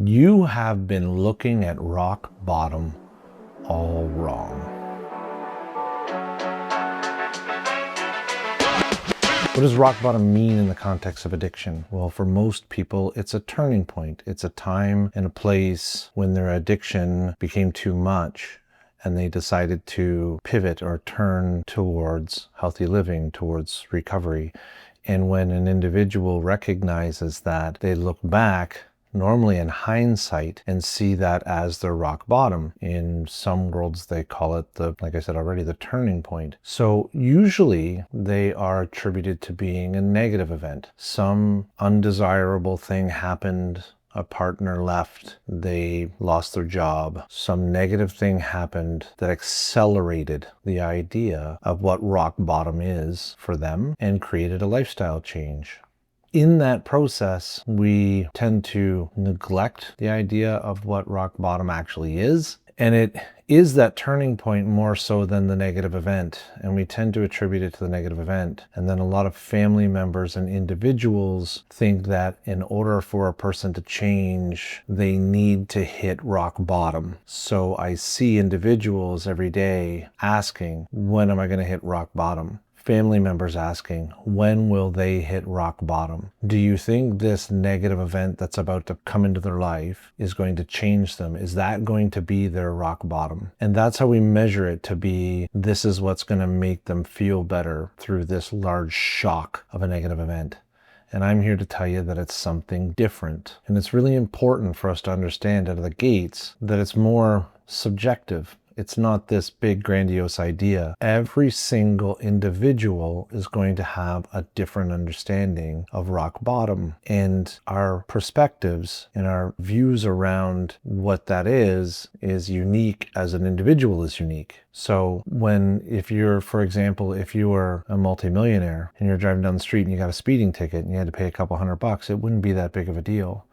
You have been looking at rock bottom all wrong. What does rock bottom mean in the context of addiction? Well, for most people, it's a turning point. It's a time and a place when their addiction became too much and they decided to pivot or turn towards healthy living, towards recovery. And when an individual recognizes that, they look back normally in hindsight and see that as their rock bottom. In some worlds they call it like I said already, the turning point. So usually they are attributed to being a negative event. Some undesirable thing happened, a partner left, they lost their job, some negative thing happened that accelerated the idea of what rock bottom is for them and created a lifestyle change. In that process, we tend to neglect the idea of what rock bottom actually is. And it is that turning point more so than the negative event. And we tend to attribute it to the negative event. And then a lot of family members and individuals think that in order for a person to change, they need to hit rock bottom. So I see individuals every day asking, when am I going to hit rock bottom? Family members asking, when will they hit rock bottom? Do you think this negative event that's about to come into their life is going to change them? Is that going to be their rock bottom? And that's how we measure it to be, this is what's going to make them feel better through this large shock of a negative event. And I'm here to tell you that it's something different. And it's really important for us to understand out of the gates that it's more subjective. It's not this big grandiose idea. Every single individual is going to have a different understanding of rock bottom, and our perspectives and our views around what that is unique as an individual is unique. So if you're, for example, if you were a multimillionaire and you're driving down the street and you got a speeding ticket and you had to pay a couple $100, it wouldn't be that big of a deal.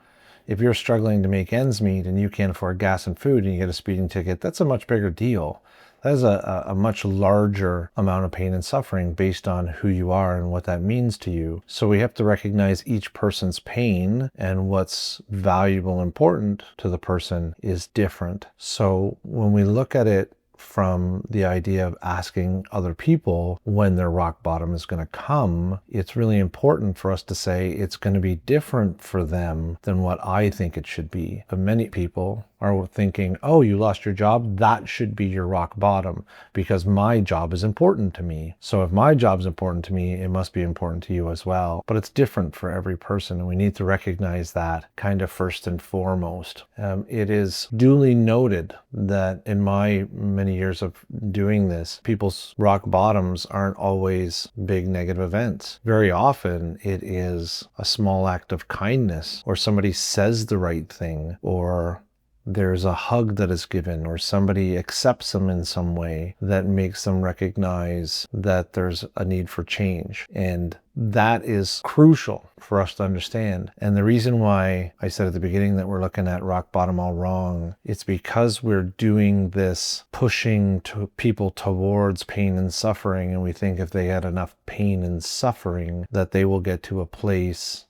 If you're struggling to make ends meet and you can't afford gas and food and you get a speeding ticket, that's a much bigger deal. That is a much larger amount of pain and suffering based on who you are and what that means to you. So we have to recognize each person's pain, and what's valuable and important to the person is different. So when we look at it from the idea of asking other people when their rock bottom is going to come, it's really important for us to say it's going to be different for them than what I think it should be. But many people are thinking, oh, you lost your job, that should be your rock bottom because my job is important to me. So if my job is important to me, it must be important to you as well. But it's different for every person, and we need to recognize that kind of first and foremost. It is duly noted that in my many years of doing this, people's rock bottoms aren't always big negative events. Very often it is a small act of kindness, or somebody says the right thing, or there's a hug that is given, or somebody accepts them in some way that makes them recognize that there's a need for change. And that is crucial for us to understand. And the reason why I said at the beginning that we're looking at rock bottom all wrong, it's because we're doing this pushing to people towards pain and suffering, and we think if they had enough pain and suffering that they will get to a place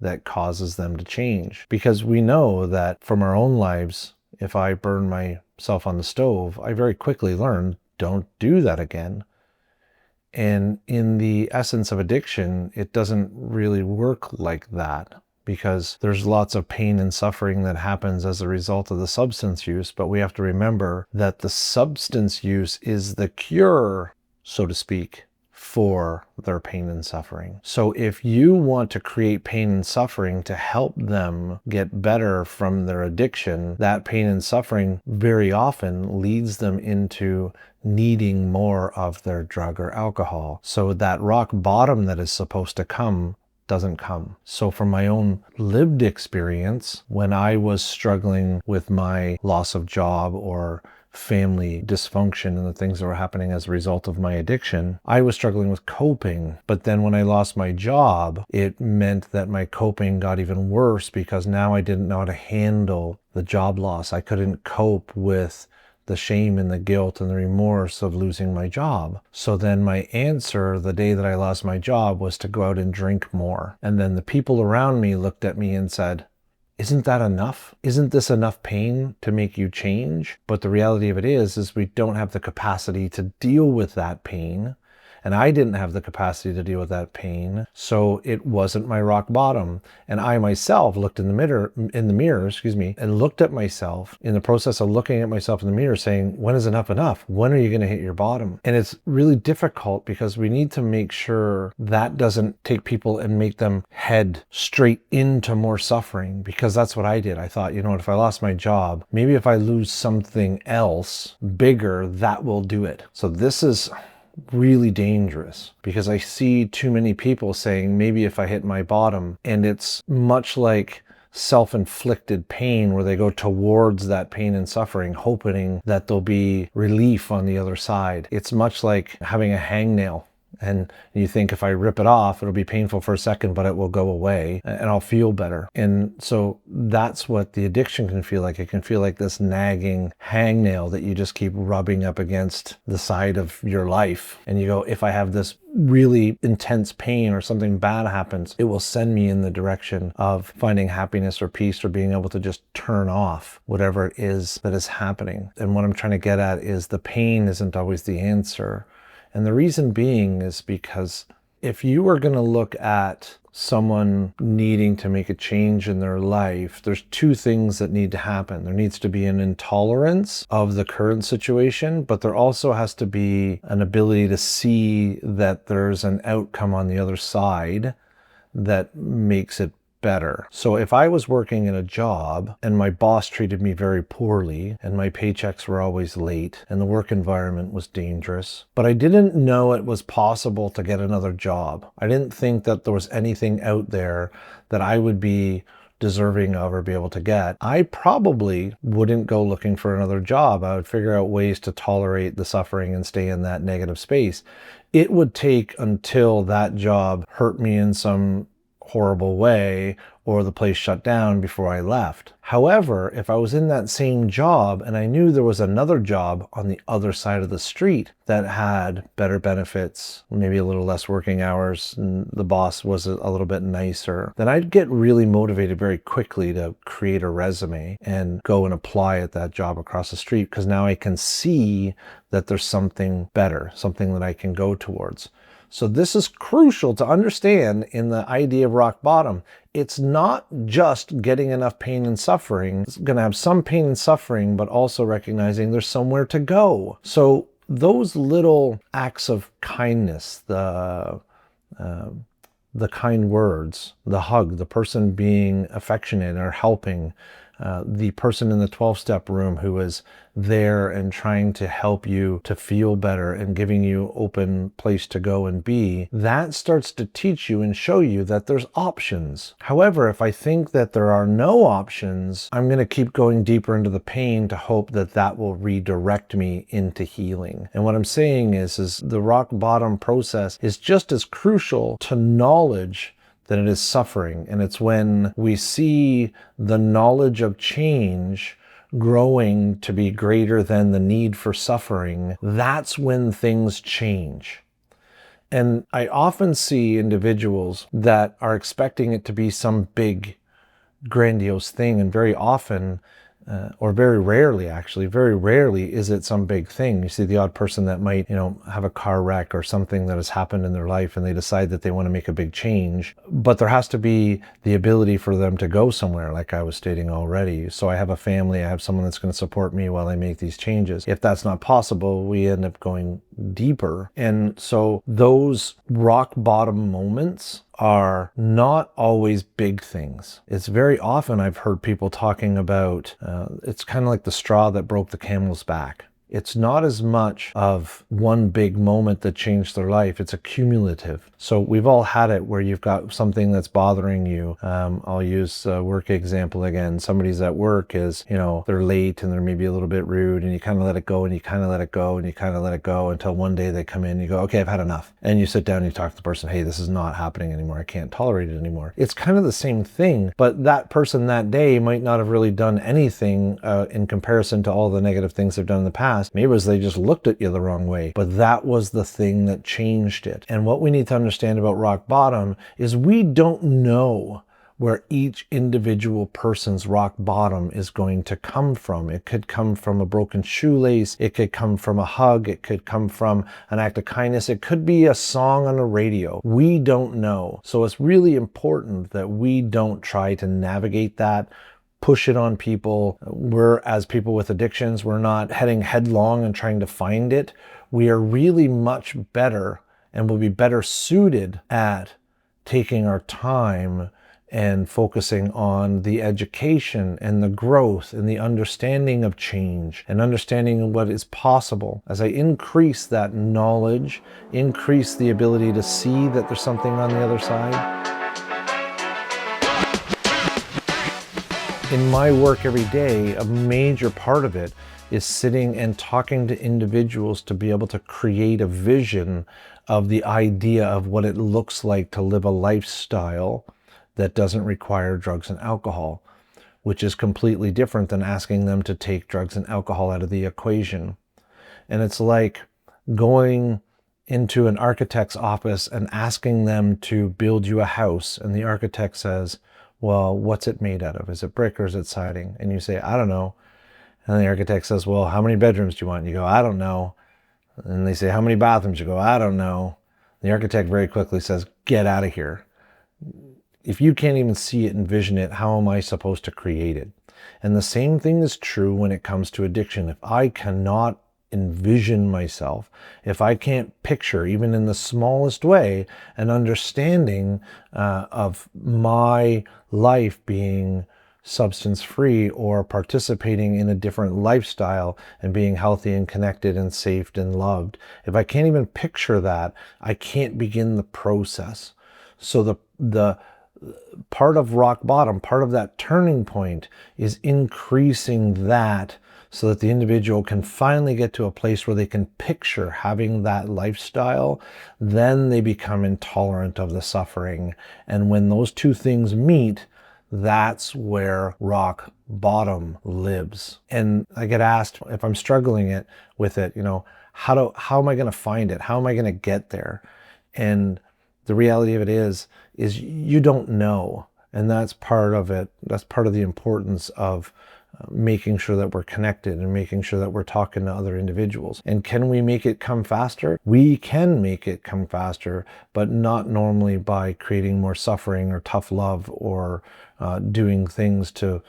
that causes them to change. Because we know that from our own lives, if I burn myself on the stove, I very quickly learn, don't do that again. And in the essence of addiction, it doesn't really work like that, because there's lots of pain and suffering that happens as a result of the substance use. But we have to remember that the substance use is the cure, so to speak, for their pain and suffering. So if you want to create pain and suffering to help them get better from their addiction, that pain and suffering very often leads them into needing more of their drug or alcohol. So that rock bottom that is supposed to come doesn't come. So from my own lived experience, when I was struggling with my loss of job or family dysfunction and the things that were happening as a result of my addiction, I was struggling with coping. But then when I lost my job, it meant that my coping got even worse, because now I didn't know how to handle the job loss. I couldn't cope with the shame and the guilt and the remorse of losing my job. So then my answer the day that I lost my job was to go out and drink more. And then the people around me looked at me and said, Isn't that enough? Isn't this enough pain to make you change? But the reality of it is we don't have the capacity to deal with that pain. And I didn't have the capacity to deal with that pain, so it wasn't my rock bottom. And I myself looked in the mirror, and looked at myself in the process of looking at myself in the mirror saying, when is enough enough? When are you going to hit your bottom? And it's really difficult because we need to make sure that doesn't take people and make them head straight into more suffering, because that's what I did. I thought, you know what, if I lost my job, maybe if I lose something else bigger, that will do it. So this is really dangerous, because I see too many people saying, maybe if I hit my bottom, and it's much like self-inflicted pain where they go towards that pain and suffering, hoping that there'll be relief on the other side. It's much like having a hangnail. And you think, if I rip it off, it'll be painful for a second, but it will go away and I'll feel better. And so that's what the addiction can feel like. It can feel like this nagging hangnail that you just keep rubbing up against the side of your life. And you go, if I have this really intense pain or something bad happens, it will send me in the direction of finding happiness or peace, or being able to just turn off whatever it is that is happening. And what I'm trying to get at is the pain isn't always the answer. And the reason being is because if you are going to look at someone needing to make a change in their life, there's two things that need to happen. There needs to be an intolerance of the current situation, but there also has to be an ability to see that there's an outcome on the other side that makes it better. So if I was working in a job and my boss treated me very poorly and my paychecks were always late and the work environment was dangerous, but I didn't know it was possible to get another job, I didn't think that there was anything out there that I would be deserving of or be able to get, I probably wouldn't go looking for another job. I would figure out ways to tolerate the suffering and stay in that negative space. It would take until that job hurt me in some horrible way or the place shut down before I left. However, if I was in that same job and I knew there was another job on the other side of the street that had better benefits, maybe a little less working hours, and the boss was a little bit nicer, then I'd get really motivated very quickly to create a resume and go and apply at that job across the street, because now I can see that there's something better, something that I can go towards. So this is crucial to understand in the idea of rock bottom. It's not just getting enough pain and suffering. It's going to have some pain and suffering, but also recognizing there's somewhere to go. So those little acts of kindness, the kind words, the hug, the person being affectionate or helping, the person in the 12-step room who is there and trying to help you to feel better and giving you open place to go and be, that starts to teach you and show you that there's options. However, if I think that there are no options, I'm going to keep going deeper into the pain to hope that that will redirect me into healing. And what I'm saying is the rock bottom process is just as crucial to knowledge than it is suffering. And it's when we see the knowledge of change growing to be greater than the need for suffering, that's when things change. And I often see individuals that are expecting it to be some big, grandiose thing, and very often, or very rarely is it some big thing. You see the odd person that might, have a car wreck or something that has happened in their life and they decide that they want to make a big change, but there has to be the ability for them to go somewhere, like I was stating already. So I have a family, I have someone that's going to support me while I make these changes. If that's not possible, we end up going deeper. And so those rock bottom moments are not always big things. It's very often I've heard people talking about, it's kind of like the straw that broke the camel's back. It's not as much of one big moment that changed their life. It's accumulative. So we've all had it where you've got something that's bothering you. I'll use a work example again. Somebody's at work is, they're late and they're maybe a little bit rude, and you kind of let it go and you kind of let it go and you kind of let it go until one day they come in and you go, okay, I've had enough. And you sit down and you talk to the person, hey, this is not happening anymore. I can't tolerate it anymore. It's kind of the same thing, but that person that day might not have really done anything in comparison to all the negative things they've done in the past. Maybe it was they just looked at you the wrong way, but that was the thing that changed it. And what we need to understand about rock bottom is we don't know where each individual person's rock bottom is going to come from. It could come from a broken shoelace, it could come from a hug, it could come from an act of kindness, it could be a song on the radio. We don't know. So it's really important that we don't try to navigate that, push it on people. We're, as people with addictions, we're not heading headlong and trying to find it. We are really much better and will be better suited at taking our time and focusing on the education and the growth and the understanding of change and understanding what is possible. As I increase that knowledge, increase the ability to see that there's something on the other side. In my work every day, a major part of it is sitting and talking to individuals to be able to create a vision of the idea of what it looks like to live a lifestyle that doesn't require drugs and alcohol, which is completely different than asking them to take drugs and alcohol out of the equation. And it's like going into an architect's office and asking them to build you a house, and the architect says, well, what's it made out of? Is it brick or is it siding? And you say, I don't know. And the architect says, well, how many bedrooms do you want? And you go, I don't know. And they say, how many bathrooms? You go, I don't know. The architect very quickly says, get out of here. If you can't even see it, envision it, how am I supposed to create it? And the same thing is true when it comes to addiction. If I cannot envision myself, if I can't picture, even in the smallest way, an understanding of my life being substance-free or participating in a different lifestyle and being healthy and connected and safe and loved, if I can't even picture that, I can't begin the process. So the part of rock bottom, part of that turning point, is increasing that so that the individual can finally get to a place where they can picture having that lifestyle. Then they become intolerant of the suffering. And when those two things meet, that's where rock bottom lives. And I get asked if I'm struggling with it, how am I going to find it? How am I going to get there? And the reality of it is you don't know. And that's part of it. That's part of the importance of making sure that we're connected and making sure that we're talking to other individuals. And can we make it come faster? We can make it come faster, but not normally by creating more suffering or tough love or doing things to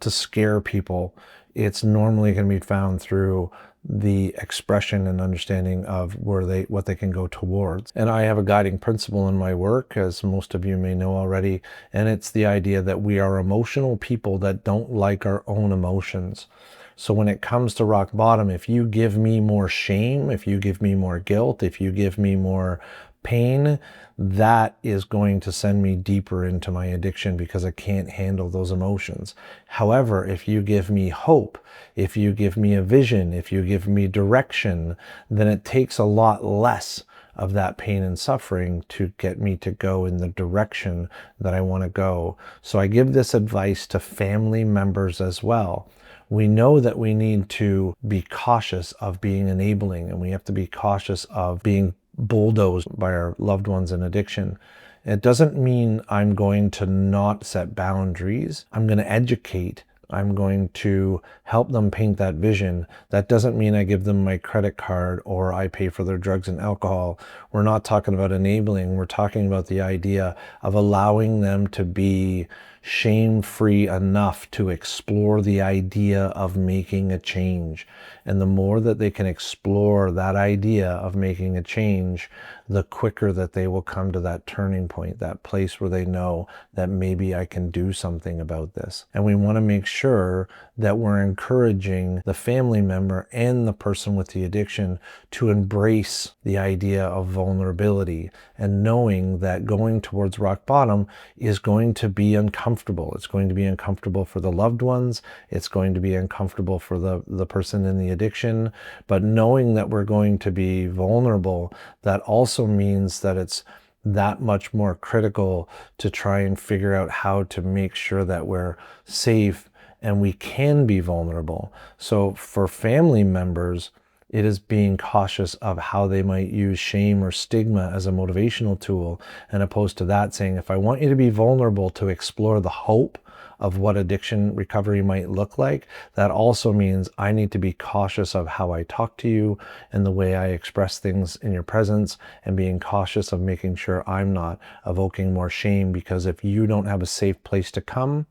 scare people. It's normally going to be found through the expression and understanding of what they can go towards. And I have a guiding principle in my work, as most of you may know already, and it's the idea that we are emotional people that don't like our own emotions. So when it comes to rock bottom, if you give me more shame, if you give me more guilt, if you give me more pain, that is going to send me deeper into my addiction because I can't handle those emotions. However, if you give me hope, if you give me a vision, if you give me direction, then it takes a lot less of that pain and suffering to get me to go in the direction that I want to go. So I give this advice to family members as well. We know that we need to be cautious of being enabling, and we have to be cautious of being bulldozed by our loved ones in addiction. It doesn't mean I'm going to not set boundaries. I'm going to educate. I'm going to help them paint that vision. That doesn't mean I give them my credit card or I pay for their drugs and alcohol. We're not talking about enabling. We're talking about the idea of allowing them to be shame-free enough to explore the idea of making a change. And the more that they can explore that idea of making a change, the quicker that they will come to that turning point, that place where they know that maybe I can do something about this. And we want to make sure that we're encouraging the family member and the person with the addiction to embrace the idea of vulnerability and knowing that going towards rock bottom is going to be uncomfortable. It's going to be uncomfortable for the loved ones. It's going to be uncomfortable for the person in the addiction. But knowing that we're going to be vulnerable, that also means that it's that much more critical to try and figure out how to make sure that we're safe and we can be vulnerable. So for family members, It is being cautious of how they might use shame or stigma as a motivational tool, and opposed to that saying, if I want you to be vulnerable to explore the hope of what addiction recovery might look like, that also means I need to be cautious of how I talk to you and the way I express things in your presence, and being cautious of making sure I'm not evoking more shame, because if you don't have a safe place to come,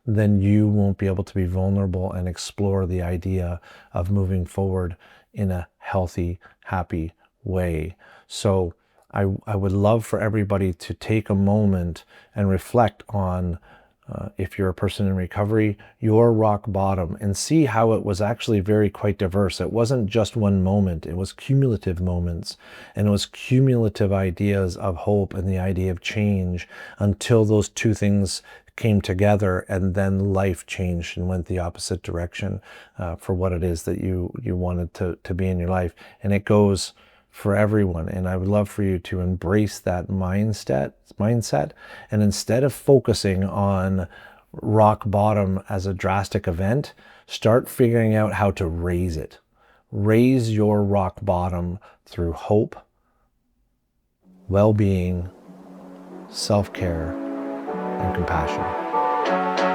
then you won't be able to be vulnerable and explore the idea of moving forward in a healthy, happy way. So I would love for everybody to take a moment and reflect on, if you're a person in recovery, your rock bottom, and see how it was actually quite diverse. It wasn't just one moment, it was cumulative moments, and it was cumulative ideas of hope and the idea of change, until those two things came together, and then life changed and went the opposite direction for what it is that you wanted to be in your life. And it goes for everyone. And I would love for you to embrace that mindset. And instead of focusing on rock bottom as a drastic event, start figuring out how to raise it. Raise your rock bottom through hope, well-being, self-care, and compassion.